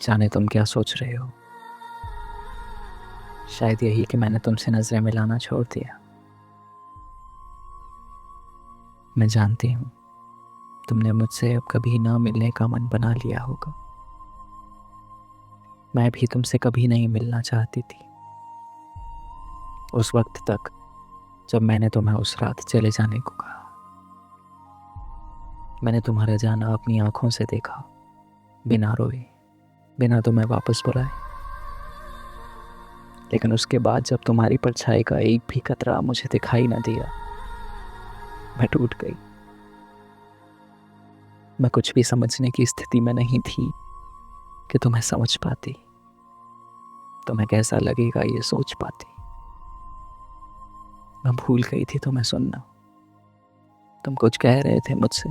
जाने तुम क्या सोच रहे हो। शायद यही कि मैंने तुमसे नजरें मिलाना छोड़ दिया। मैं जानती हूँ तुमने मुझसे अब कभी ना मिलने का मन बना लिया होगा। मैं भी तुमसे कभी नहीं मिलना चाहती थी, उस वक्त तक जब मैंने तुम्हें उस रात चले जाने को कहा। मैंने तुम्हारा जाना अपनी आंखों से देखा, बिना रोए, बिना तुम्हें वापस बुलाए। लेकिन उसके बाद जब तुम्हारी परछाई का एक भी कतरा मुझे दिखाई न दिया, मैं टूट गई। मैं कुछ भी समझने की स्थिति में नहीं थी कि तुम्हें समझ पाती, तुम्हें कैसा लगेगा ये सोच पाती। मैं भूल गई थी तुम्हें सुनना। तुम कुछ कह रहे थे मुझसे,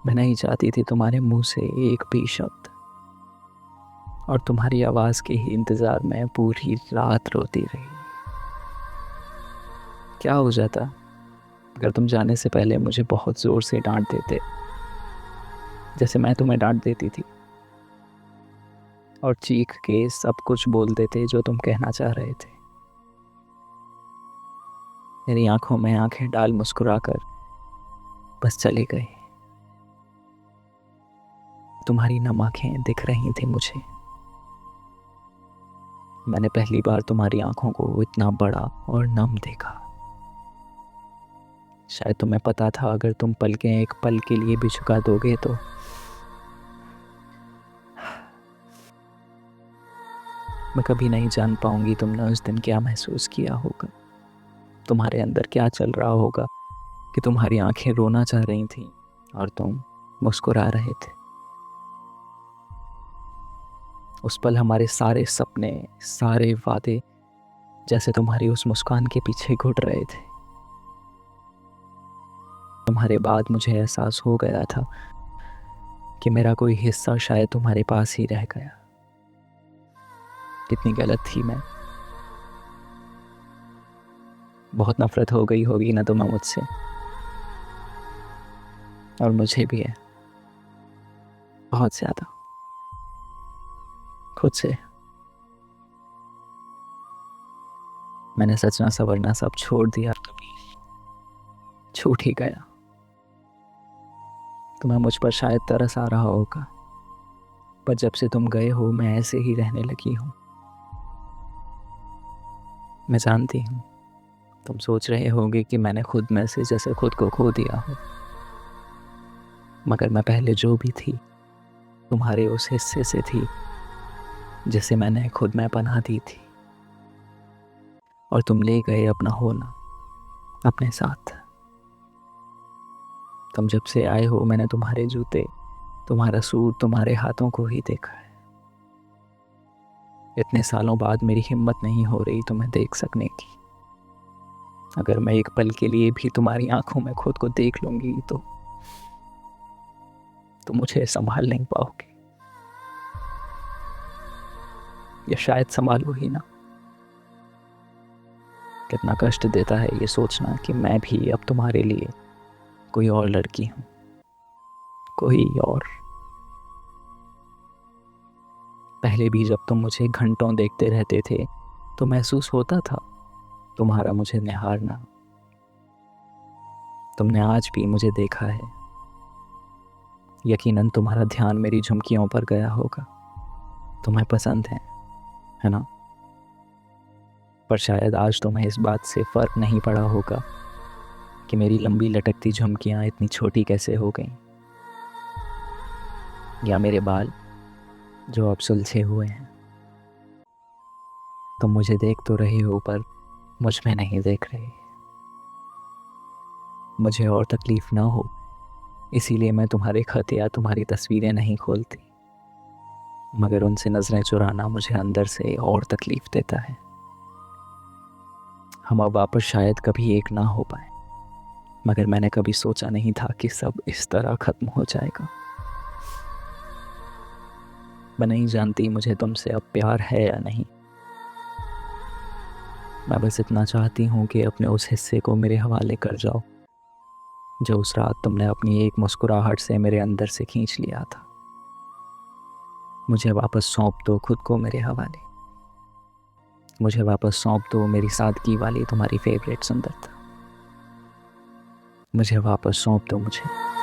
मैं नहीं चाहती थी तुम्हारे मुंह से एक भी शब्द, और तुम्हारी आवाज के ही इंतजार में पूरी रात रोती रही। क्या हो जाता अगर तुम जाने से पहले मुझे बहुत जोर से डांट देते, जैसे मैं तुम्हें डांट देती थी, और चीख के सब कुछ बोल देते जो तुम कहना चाह रहे थे। मेरी आंखों में आंखें डाल मुस्कुराकर बस चले गए। तुम्हारी नम आंखें दिख रही थी मुझे। मैंने पहली बार तुम्हारी आंखों को इतना बड़ा और नम देखा। शायद तुम्हें पता था अगर तुम पलकें एक पल के लिए भी झुका दोगे तो मैं कभी नहीं जान पाऊंगी तुमने उस दिन क्या महसूस किया होगा, तुम्हारे अंदर क्या चल रहा होगा कि तुम्हारी आंखें रोना चाह रही थीं और तुम मुस्कुरा रहे थे। उस पल हमारे सारे सपने, सारे वादे जैसे तुम्हारी उस मुस्कान के पीछे घुट रहे थे। तुम्हारे बाद मुझे एहसास हो गया था कि मेरा कोई हिस्सा शायद तुम्हारे पास ही रह गया। कितनी गलत थी मैं। बहुत नफरत हो गई होगी ना तुम्हें मुझसे, और मुझे भी है, बहुत ज्यादा, खुद से। मैंने सचना सवरना सब छोड़ दिया, कभी छूट ही गया। तुम्हें मुझ पर शायद तरस आ रहा होगा, पर जब से तुम गए हो मैं ऐसे ही रहने लगी हूँ। मैं जानती हूँ तुम सोच रहे होगे कि मैंने खुद में से जैसे खुद को खो दिया हो, मगर मैं पहले जो भी थी तुम्हारे उस हिस्से से थी जिसे मैंने खुद में पनाह दी थी, और तुम ले गए अपना होना अपने साथ। तुम जब से आए हो मैंने तुम्हारे जूते, तुम्हारा सूट, तुम्हारे हाथों को ही देखा है। इतने सालों बाद मेरी हिम्मत नहीं हो रही तुम्हें देख सकने की। अगर मैं एक पल के लिए भी तुम्हारी आंखों में खुद को देख लूंगी तो मुझे संभाल नहीं पाओगे, या शायद संभालो ही ना। कितना कष्ट देता है ये सोचना कि मैं भी अब तुम्हारे लिए कोई और लड़की हूं, कोई और। पहले भी जब तुम मुझे घंटों देखते रहते थे तो महसूस होता था तुम्हारा मुझे निहारना। तुमने आज भी मुझे देखा है, यकीनन तुम्हारा ध्यान मेरी झुमकियों पर गया होगा। तुम्हें पसंद है ना? पर शायद आज तुम्हें इस बात से फर्क नहीं पड़ा होगा कि मेरी लंबी लटकती झुमकियां इतनी छोटी कैसे हो गईं, या मेरे बाल जो अब सुलझे हुए हैं। तुम मुझे देख तो रहे हो पर मुझ में नहीं देख रहे। मुझे और तकलीफ ना हो इसीलिए मैं तुम्हारे खत या तुम्हारी तस्वीरें नहीं खोलती, मगर उनसे नजरें चुराना मुझे अंदर से और तकलीफ देता है। हम अब वापस शायद कभी एक ना हो पाए, मगर मैंने कभी सोचा नहीं था कि सब इस तरह खत्म हो जाएगा। मैं नहीं जानती मुझे तुमसे अब प्यार है या नहीं। मैं बस इतना चाहती हूँ कि अपने उस हिस्से को मेरे हवाले कर जाओ जो उस रात तुमने अपनी एक मुस्कुराहट से मेरे अंदर से खींच लिया था। मुझे वापस सौंप दो खुद को मेरे हवाले। मुझे वापस सौंप दो मेरी सादगी वाली तुम्हारी फेवरेट सुंदरता। मुझे वापस सौंप दो मुझे